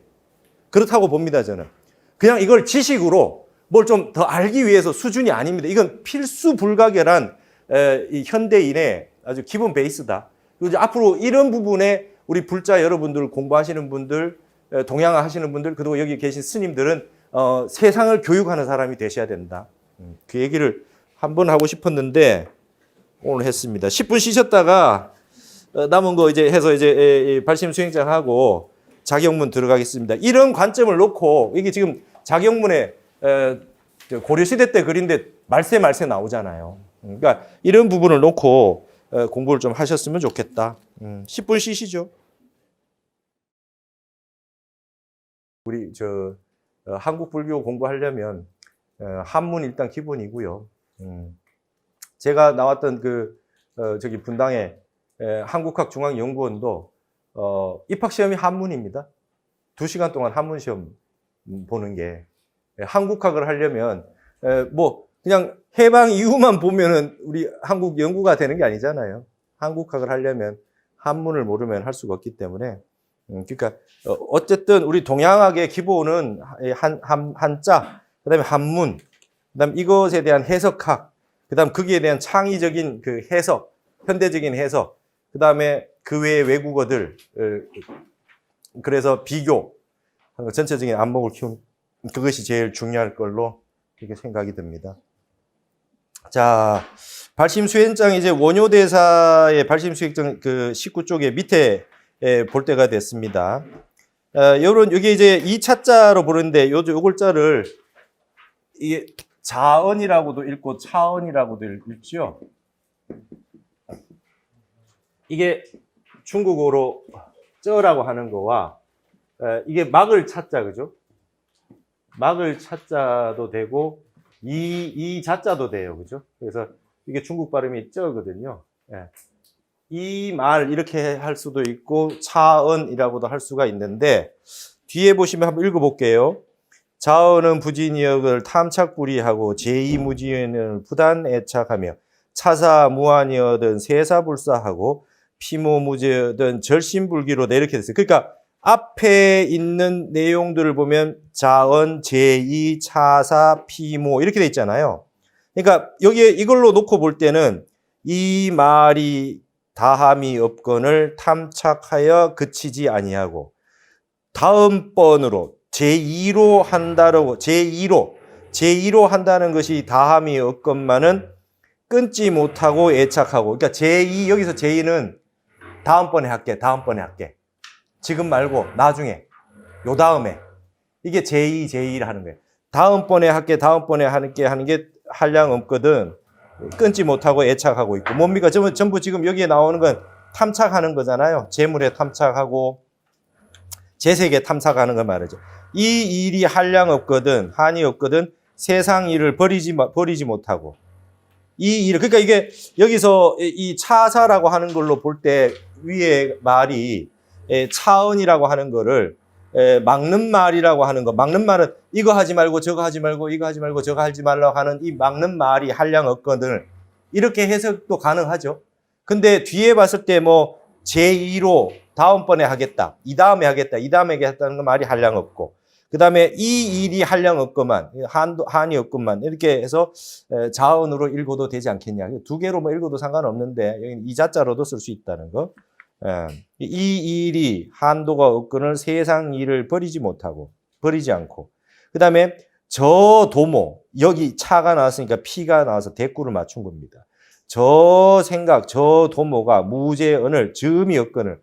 Speaker 1: 그렇다고 봅니다, 저는. 그냥 이걸 지식으로 뭘 좀 더 알기 위해서 수준이 아닙니다. 이건 필수 불가결한 이 현대인의 아주 기본 베이스다. 그리고 이제 앞으로 이런 부분에 우리 불자 여러분들, 공부하시는 분들, 동양화 하시는 분들, 그리고 여기 계신 스님들은 세상을 교육하는 사람이 되셔야 된다. 그 얘기를 한번 하고 싶었는데 오늘 했습니다. 10분 쉬셨다가 남은 거 이제 해서 이제 발심 수행장하고 자격문 들어가겠습니다. 이런 관점을 놓고 이게 지금 자격문에 고려시대 때 그린데 말세 나오잖아요. 그러니까 이런 부분을 놓고 공부를 좀 하셨으면 좋겠다. 10분 쉬시죠. 우리 한국 불교 공부하려면 한문 일단 기본이고요. 제가 나왔던 저기 분당에 한국학중앙연구원도 입학 시험이 한문입니다. 2시간 동안 한문 시험 보는 게 한국학을 하려면 뭐 그냥 해방 이후만 보면은 우리 한국 연구가 되는 게 아니잖아요. 한국학을 하려면 한문을 모르면 할 수가 없기 때문에 그러니까 어쨌든 우리 동양학의 기본은 한자, 그다음에 한문, 그다음 이것에 대한 해석학, 그다음 거기에 대한 창의적인 그 해석, 현대적인 해석, 그다음에 그 외의 외국어들, 그래서 비교, 전체적인 안목을 키우는 그것이 제일 중요할 걸로 이렇게 생각이 듭니다. 자, 발심수행장 이제 원효대사의 발심수행장 그 19쪽에 밑에 볼 때가 됐습니다. 여기 이제 이 차자로 부르는데 요 글자를 이게 자언이라고도 읽고 차언이라고도 읽죠. 이게 중국어로 쩌라고 하는 거와 이게 막을 차자, 그죠? 막을 차자도 되고 이 자자도 돼요, 그죠? 그래서 이게 중국 발음이 쩌거든요. 이 말 이렇게 할 수도 있고 차언이라고도 할 수가 있는데 뒤에 보시면 한번 읽어볼게요. 자언은 부진이역을 탐착불이하고 제2무지연을 부단애착하며 차사무한이어든 세사불사하고 피모무제든 절심불기로다 이렇게 됐어요. 그러니까 앞에 있는 내용들을 보면 자언, 제2, 차사, 피모 이렇게 돼 있잖아요. 그러니까 여기에 이걸로 놓고 볼 때는 이 말이 다함이 없건을 탐착하여 그치지 아니하고 다음번으로 제2로 한다라고 제2로 한다는 것이 다함이 없건만은 끊지 못하고 애착하고 그러니까 제2 여기서 제2는 다음번에 할게 지금 말고 나중에 요 다음에 이게 제2를 하는 거예요. 다음번에 할게 하는 게 한량 없거든 끊지 못하고 애착하고 있고 뭡니까? 전부 지금 여기에 나오는 건 탐착하는 거잖아요. 재물에 탐착하고 재색에 탐착하는 거 말이죠. 이 일이 한량 없거든 한이 없거든 세상 일을 버리지 못하고 이 일, 그러니까 이게 여기서 이 차사라고 하는 걸로 볼 때 위에 말이 차언이라고 하는 거를 막는 말이라고 하는 거, 막는 말은 이거 하지 말고 저거 하지 말고 이거 하지 말고 저거 하지 말라고 하는 이 막는 말이 한량 없거든 이렇게 해석도 가능하죠. 근데 뒤에 봤을 때 뭐 제2로 다음번에 하겠다, 이 다음에 하겠다는 거 말이 한량 없고 그 다음에 이 일이 한량 없건만, 한이 없건만, 이렇게 해서 자언으로 읽어도 되지 않겠냐. 두 개로 뭐 읽어도 상관없는데, 여기 이 자자로도 쓸 수 있다는 거. 이 일이 한도가 없건을 세상 일을 버리지 않고. 그 다음에 저 도모, 여기 차가 나왔으니까 피가 나와서 대꾸를 맞춘 겁니다. 저 생각, 저 도모가 무제언을, 즈음이 없건을,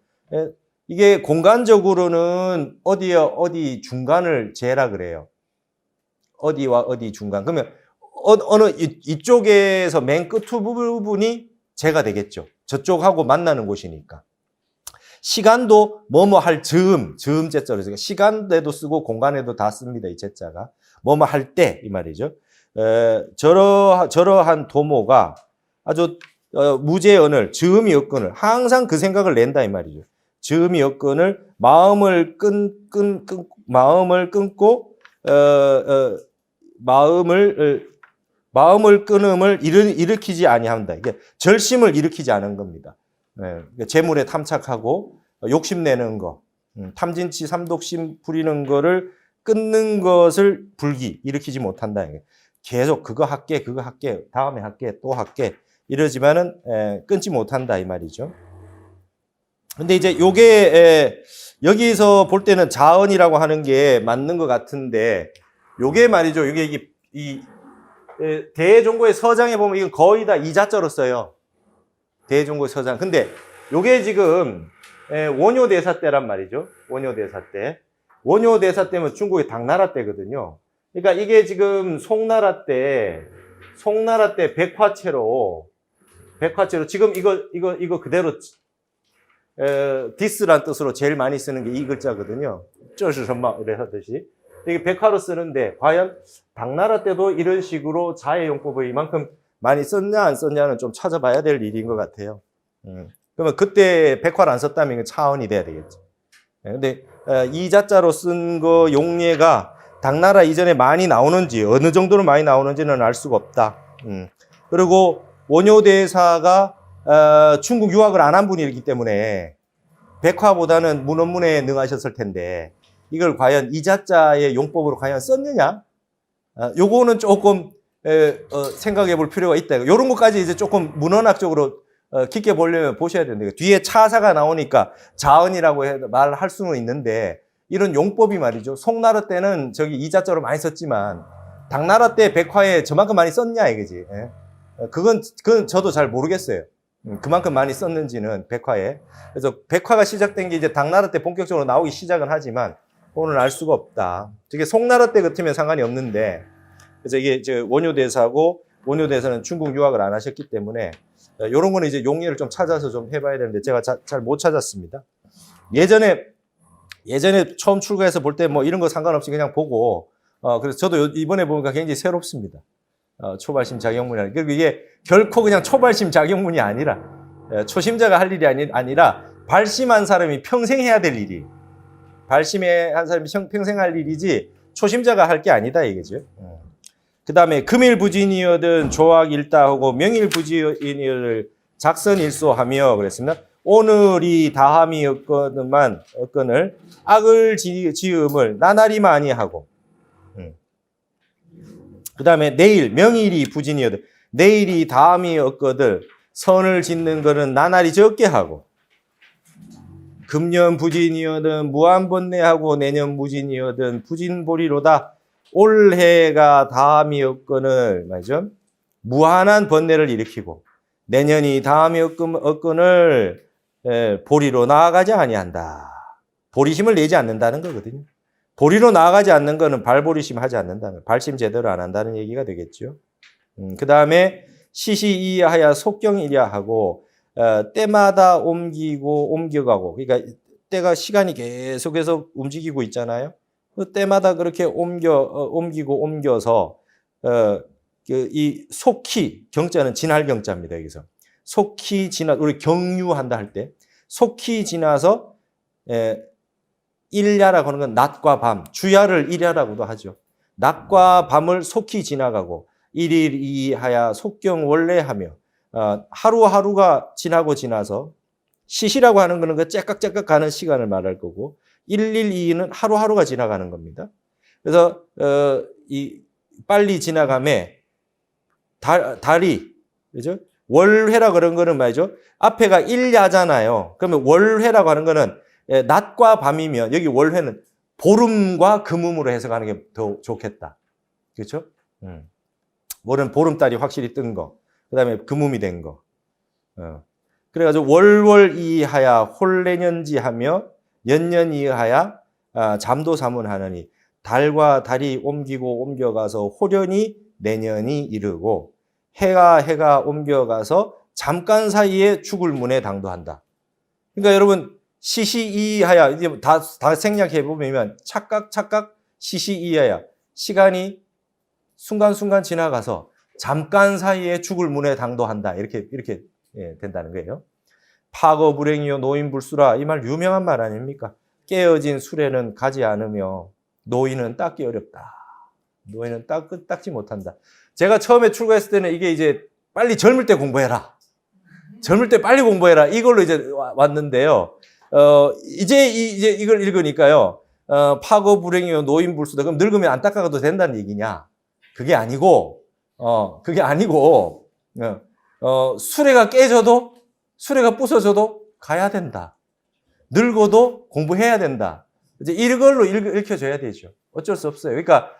Speaker 1: 이게 공간적으로는 어디 중간을 재라 그래요. 어디와 어디 중간. 그러면 어느 이쪽에서 맨 끝 부분이 재가 되겠죠. 저쪽하고 만나는 곳이니까. 시간도 뭐뭐 할 즈음 제자로 해서 시간에도 쓰고 공간에도 다 씁니다. 이 제자가. 뭐뭐 할 때 이 말이죠. 저러한 도모가 아주 무제언을 즈음이 없건을 항상 그 생각을 낸다 이 말이죠. 즈음이 없건을 마음을 끊고 마음을 마음을 끊음을 일으키지 아니한다. 이게 절심을 일으키지 않은 겁니다. 네, 재물에 탐착하고 욕심내는 거, 탐진치 삼독심 부리는 거를 끊는 것을 일으키지 못한다. 계속 그거 할게, 다음에 할게, 또 할게 이러지만은 끊지 못한다 이 말이죠. 근데 이제 요게 여기서 볼 때는 자언이라고 하는 게 맞는 것 같은데 요게 말이죠. 요게 이 대종고의 서장에 보면 이건 거의 다 이자자로 써요. 대종고의 서장. 근데 요게 지금 원효대사 때란 말이죠. 원효대사 때. 원효대사 때면 중국의 당나라 때거든요. 그러니까 이게 지금 송나라 때 백화체로 지금 이거 그대로 디스란 뜻으로 제일 많이 쓰는 게 이 글자거든요. 쩌시 선마 이래 하듯이. 이게 백화로 쓰는데 과연 당나라 때도 이런 식으로 자해 용법을 이만큼 많이 썼냐 안 썼냐는 좀 찾아봐야 될 일인 것 같아요. 그러면 그때 백화를 안 썼다면 이건 차원이 돼야 되겠죠. 근데 이 자자로 쓴 거 용례가 당나라 이전에 많이 나오는지 어느 정도로 많이 나오는지는 알 수가 없다. 그리고 원효대사가 중국 유학을 안 한 분이기 때문에 백화보다는 문헌문에 능하셨을 텐데 이걸 과연 이 자자의 용법으로 과연 썼느냐? 요거는 조금 생각해 볼 필요가 있다. 이런 것까지 이제 조금 문헌학적으로 깊게 보려면 보셔야 되는데 뒤에 차사가 나오니까 자언이라고 말할 수는 있는데 이런 용법이 말이죠. 송나라 때는 저기 이 자자로 많이 썼지만 당나라 때 백화에 저만큼 많이 썼냐 이거지. 그건 저도 잘 모르겠어요. 그만큼 많이 썼는지는 백화에. 그래서 백화가 시작된 게 이제 당나라 때 본격적으로 나오기 시작은 하지만 오늘 알 수가 없다. 저게 송나라 때 같으면 상관이 없는데 그래서 이게 이제 원효대사고 원효대사는 중국 유학을 안 하셨기 때문에 이런 거는 이제 용례를 좀 찾아서 좀 해봐야 되는데 제가 잘 못 찾았습니다. 예전에 처음 출가해서 볼 때 뭐 이런 거 상관없이 그냥 보고 그래서 저도 이번에 보니까 굉장히 새롭습니다. 초발심 작용문이 그리고 이게 결코 그냥 초발심 작용문이 아니라 초심자가 할 일이 아니라 발심한 사람이 평생 해야 될 일이 발심한 사람이 평생 할 일이지 초심자가 할 게 아니다 이거죠. 그 다음에 금일부진이여든 조악일다하고 명일부진이여를 작선일소하며 그랬습니다. 오늘이 다함이 없건을 악을 지음을 나날이 많이 하고 그 다음에 내일 명일이 부진이여든 내일이 다함이 없거든 선을 짓는 거는 나날이 적게 하고 금년 부진이여든 무한번뇌하고 내년 무진이여든 부진보리로다 올해가 다함이 없건을 말이죠. 무한한 번뇌를 일으키고 내년이 다함이 없건을 보리로 나아가지 아니한다. 보리심을 내지 않는다는 거거든요. 보리로 나아가지 않는 거는 발보리심 하지 않는다는 거예요. 발심 제대로 안 한다는 얘기가 되겠죠. 그 다음에 시시이하야 속경이랴 하고 때마다 옮겨가고 그러니까 때가 시간이 계속해서 움직이고 있잖아요. 그 때마다 그렇게 옮겨서 이 속히 경자는 지날 경자입니다. 여기서 속히 지나 우리 경유한다 할 때 속히 지나서 일야라고 하는 건 낮과 밤 주야를 일야라고도 하죠. 낮과 밤을 속히 지나가고 일일 이하야 속경 원래 하며 하루하루가 지나서 시시라고 하는 거는 그 째깍째깍 가는 시간을 말할 거고 112는 하루하루가 지나가는 겁니다. 그래서 이 빨리 지나감에 달이 그죠? 월회라 그런 거는 말이죠. 앞에가 일야잖아요. 그러면 월회라고 하는 거는 낮과 밤이면 여기 월회는 보름과 금음으로 해석하는 게 더 좋겠다. 그렇죠? 월은 보름달이 확실히 뜬 거. 그다음에 금음이 된 거. 그래가지고 월월이하야 홀내년지하며 연년이하야 잠도사문하느니 달과 달이 옮겨가서 호련히 내년이 이르고 해가 옮겨가서 잠깐 사이에 죽을 문에 당도한다. 그러니까 여러분 시시이하야 이제 다 생략해 보면 착각 시시이하야 시간이 순간순간 지나가서 잠깐 사이에 죽을 문에 당도한다. 이렇게 된다는 거예요. 파거 불행이요 노인불수라 이 말 유명한 말 아닙니까? 깨어진 수레는 가지 않으며 노인은 닦기 어렵다. 노인은 닦지 못한다. 제가 처음에 출가했을 때는 이게 이제 빨리 젊을 때 공부해라. 젊을 때 빨리 공부해라. 이걸로 이제 왔는데요. 이제 이걸 읽으니까요. 파고 불행이요 노인 불수다. 그럼 늙으면 안 닦아가도 된다는 얘기냐? 그게 아니고, 수레가 깨져도, 수레가 부서져도 가야 된다. 늙어도 공부해야 된다. 이제 이걸로 읽혀줘야 되죠. 어쩔 수 없어요. 그러니까,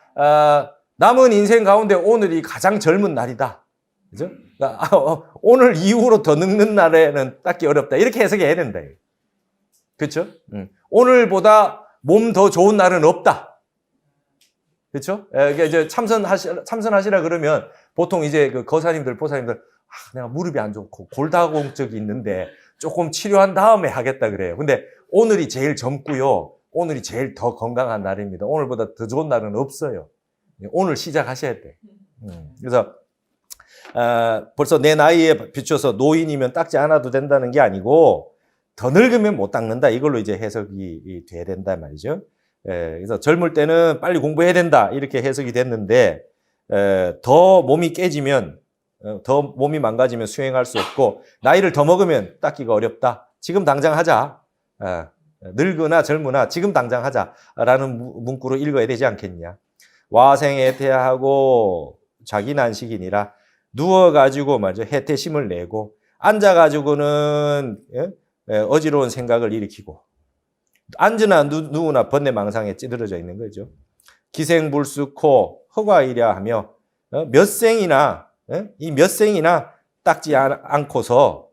Speaker 1: 남은 인생 가운데 오늘이 가장 젊은 날이다. 그죠? 그러니까, 오늘 이후로 더 늙는 날에는 닦기 어렵다. 이렇게 해석해야 된다. 그렇죠? 오늘보다 몸 더 좋은 날은 없다. 그렇죠? 이제 참선하시라 그러면 보통 이제 그 거사님들, 보사님들, 내가 무릎이 안 좋고 골다공증이 있는데 조금 치료한 다음에 하겠다 그래요. 근데 오늘이 제일 젊고요. 오늘이 제일 더 건강한 날입니다. 오늘보다 더 좋은 날은 없어요. 오늘 시작하셔야 돼. 그래서 벌써 내 나이에 비춰서 노인이면 닦지 않아도 된다는 게 아니고 더 늙으면 못 닦는다. 이걸로 이제 해석이 돼야 된다 말이죠. 그래서 젊을 때는 빨리 공부해야 된다. 이렇게 해석이 됐는데 더 몸이 깨지면 더 몸이 망가지면 수행할 수 없고 나이를 더 먹으면 닦기가 어렵다. 지금 당장 하자. 늙으나 젊으나 지금 당장 하자라는 문구로 읽어야 되지 않겠냐. 와생해태하고 자기난식이니라. 누워가지고 말이죠. 해태심을 내고 앉아가지고는 어지러운 생각을 일으키고 앉으나 누우나 번뇌망상에 찌들어져 있는 거죠. 기생불수코 허과이랴 하며 몇 생이나 이 몇 생이나 닦지 않고서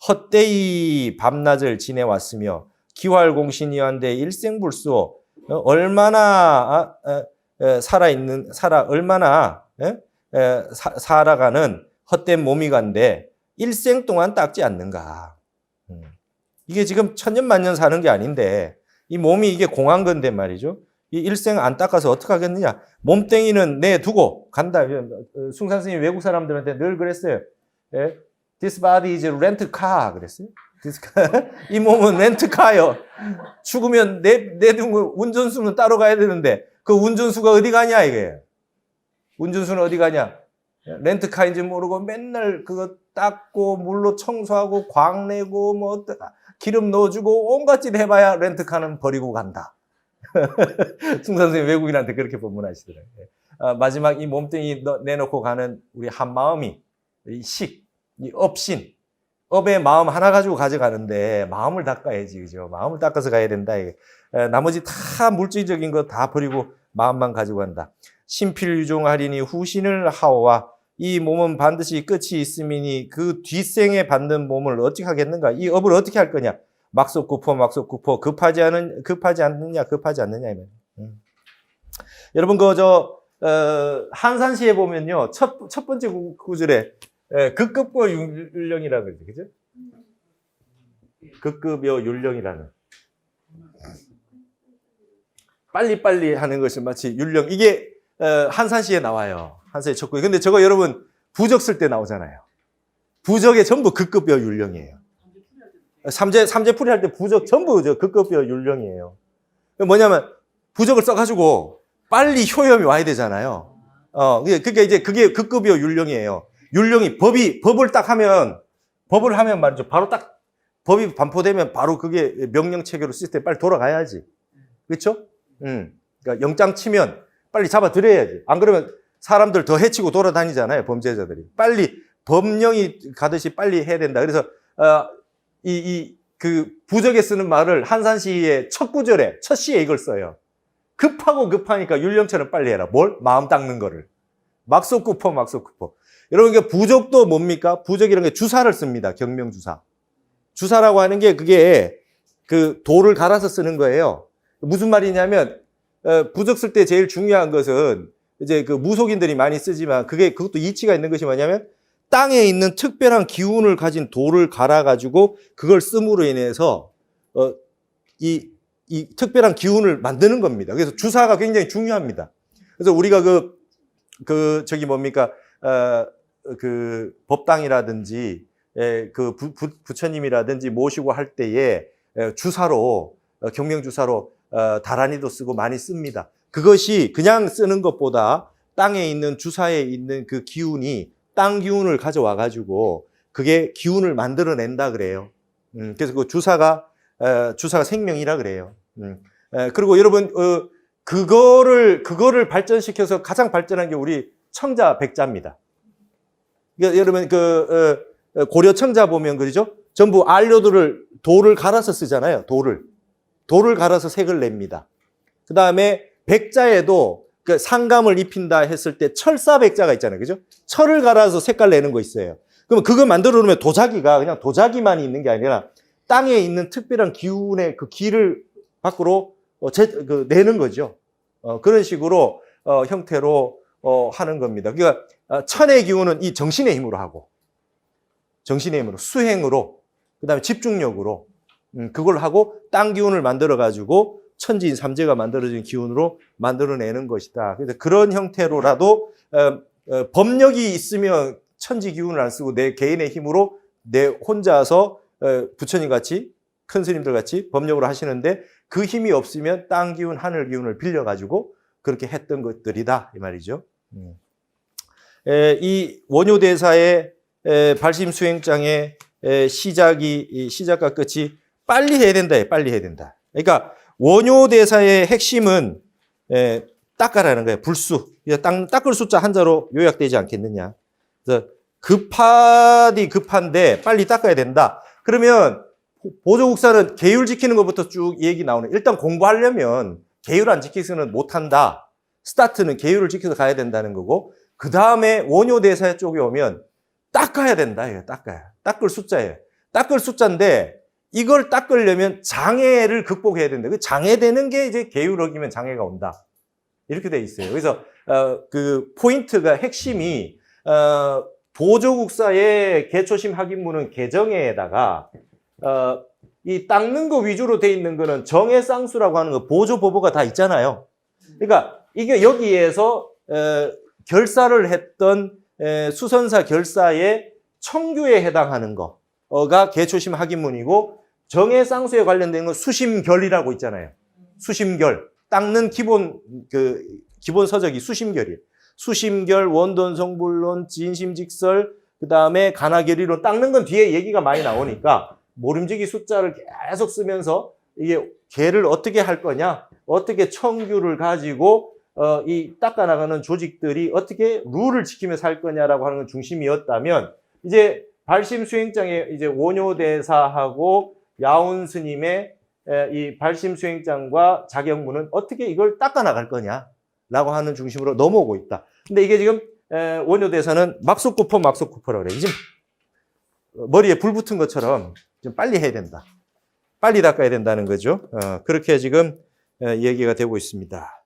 Speaker 1: 헛되이 밤낮을 지내왔으며 기활공신이한데 일생불수 얼마나 얼마나 살아가는 헛된 몸이간데 일생 동안 닦지 않는가. 이게 지금 천년만년 사는 게 아닌데 이 몸이 이게 공한 건데 말이죠. 이 일생 안 닦아서 어떻게 하겠느냐. 몸뚱이는 내두고 간다. 숭산 스님이 외국 사람들한테 늘 그랬어요. This body is rent car 그랬어요. 이 몸은 렌트카요. 죽으면 내두고 운전수는 따로 가야 되는데 그 운전수가 어디 가냐 이게. 운전수는 어디 가냐. 렌트카인지 모르고 맨날 그거 닦고 물로 청소하고 광 내고 뭐 기름 넣어주고 온갖 짓 해봐야 렌트카는 버리고 간다. 숭산 선생님 외국인한테 그렇게 법문하시더라고요. 마지막 이 몸뚱이 내놓고 가는 우리 한마음이 이 이 업신, 업의 마음 하나 가지고 가져가는데 마음을 닦아야지, 그죠? 마음을 닦아서 가야 된다. 나머지 다 물질적인 거 다 버리고 마음만 가지고 간다. 심필유종하리니 후신을 하오와 이 몸은 반드시 끝이 있음이니 그 뒷생에 받는 몸을 어떻게 하겠는가? 이 업을 어떻게 할 거냐? 막속구포 급하지 않느냐 여러분 한산시에 보면요 첫 번째 구절에 극급여 율령이라고 그러죠, 그죠? 극급여 율령이라는 빨리빨리 하는 것이 마치 율령 이게 한산시에 나와요. 한산시 첫 구절. 근데 저거 여러분 부적 쓸 때 나오잖아요. 부적에 전부 극급여 율령이에요. 삼재풀이 할 때 부적 전부 극급여 율령이에요. 뭐냐면 부적을 써가지고 빨리 효염이 와야 되잖아요. 그러니까 이제 그게 극급여 율령이에요. 율령이 법을 하면 말이죠. 바로 딱 법이 반포되면 바로 그게 명령 체계로 시스템 빨리 돌아가야지. 그렇죠? 그러니까 영장 치면 빨리 잡아들여야지. 안 그러면 사람들 더 해치고 돌아다니잖아요. 범죄자들이. 빨리 법령이 가듯이 빨리 해야 된다. 그래서 그 부적에 쓰는 말을 한산시의 첫 구절에, 첫 시에 이걸 써요. 급하니까 율령처럼 빨리 해라. 뭘? 마음 닦는 거를. 막속구포. 여러분, 그러니까 부적도 뭡니까? 부적이라는 게 주사를 씁니다. 경명주사. 주사라고 하는 게 그게 그 돌을 갈아서 쓰는 거예요. 무슨 말이냐면, 부적 쓸 때 제일 중요한 것은 이제 그 무속인들이 많이 쓰지만 그것도 이치가 있는 것이 뭐냐면 땅에 있는 특별한 기운을 가진 돌을 갈아가지고 그걸 씀으로 인해서 이 특별한 기운을 만드는 겁니다. 그래서 주사가 굉장히 중요합니다. 그래서 우리가 저기 뭡니까 그 법당이라든지 그 부처님이라든지 모시고 할 때에 주사로 경명주사로 다란이도 쓰고 많이 씁니다. 그것이 그냥 쓰는 것보다 땅에 있는 주사에 있는 그 기운이 땅 기운을 가져와 가지고 그게 기운을 만들어낸다 그래요. 그래서 그 주사가 생명이라 그래요. 그리고 여러분 그거를 발전시켜서 가장 발전한 게 우리 청자 백자입니다. 그러니까 여러분 고려 청자 보면 그러죠. 전부 돌을 갈아서 쓰잖아요. 돌을 갈아서 색을 냅니다. 그 다음에 백자에도 그 상감을 입힌다 했을 때 철사 백자가 있잖아요. 그죠? 철을 갈아서 색깔 내는 거 있어요. 그럼 그거 만들어 놓으면 도자기가 그냥 도자기만 있는 게 아니라 땅에 있는 특별한 기운의 그 기를 밖으로 내는 거죠. 그런 식으로 형태로 하는 겁니다. 그러니까 천의 기운은 이 정신의 힘으로 하고, 정신의 힘으로, 수행으로, 그 다음에 집중력으로 그걸 하고 땅 기운을 만들어 가지고 천지인 삼재가 만들어진 기운으로 만들어내는 것이다. 그래서 그런 형태로라도 법력이 있으면 천지 기운을 안 쓰고 내 개인의 힘으로 내 혼자서 부처님 같이 큰 스님들 같이 법력으로 하시는데 그 힘이 없으면 땅 기운, 하늘 기운을 빌려 가지고 그렇게 했던 것들이다 이 말이죠. 이 원효대사의 발심수행장의 시작과 끝이 빨리 해야 된다. 빨리 해야 된다. 그러니까 원효대사의 핵심은 닦아라는 거예요. 불수. 닦을 숫자 한자로 요약되지 않겠느냐. 그래서 급한데 빨리 닦아야 된다. 그러면 보조국사는 계율 지키는 것부터 쭉 얘기 나오네. 일단 공부하려면 계율 안 지키서는 못한다. 스타트는 계율을 지켜서 가야 된다는 거고, 그 다음에 원효대사 쪽에 오면 닦아야 된다. 이거 닦을 숫자예요. 닦을 숫자인데 이걸 닦으려면 장애를 극복해야 된다. 그 장애되는 게 이제 계율 어기면 장애가 온다. 이렇게 돼 있어요. 그래서 그 포인트가 핵심이 보조국사의 개초심 학인문은 개정에다가 이 닦는 거 위주로 돼 있는 거는 정해쌍수라고 하는 거 보조보보가 다 있잖아요. 그러니까 이게 여기에서 결사를 했던 수선사 결사의 청규에 해당하는 거가 개초심 학인문이고, 정해쌍수에 관련된 건 수심결이라고 있잖아요. 수심결. 닦는 기본 서적이 수심결이에요. 수심결, 원돈성불론, 진심직설, 그 다음에 가나결의론. 닦는 건 뒤에 얘기가 많이 나오니까 모름지기 숫자를 계속 쓰면서 이게 개를 어떻게 할 거냐, 어떻게 청규를 가지고 이 닦아나가는 조직들이 어떻게 룰을 지키면서 할 거냐라고 하는 건 중심이었다면, 이제 발심수행장의 이제 원효대사하고 야운 스님의 이 발심수행장과 자경문은 어떻게 이걸 닦아나갈 거냐라고 하는 중심으로 넘어오고 있다. 근데 이게 지금 원효대사는 막속구퍼라고 그래요. 지금 머리에 불 붙은 것처럼 좀 빨리 해야 된다. 빨리 닦아야 된다는 거죠. 그렇게 지금 얘기가 되고 있습니다.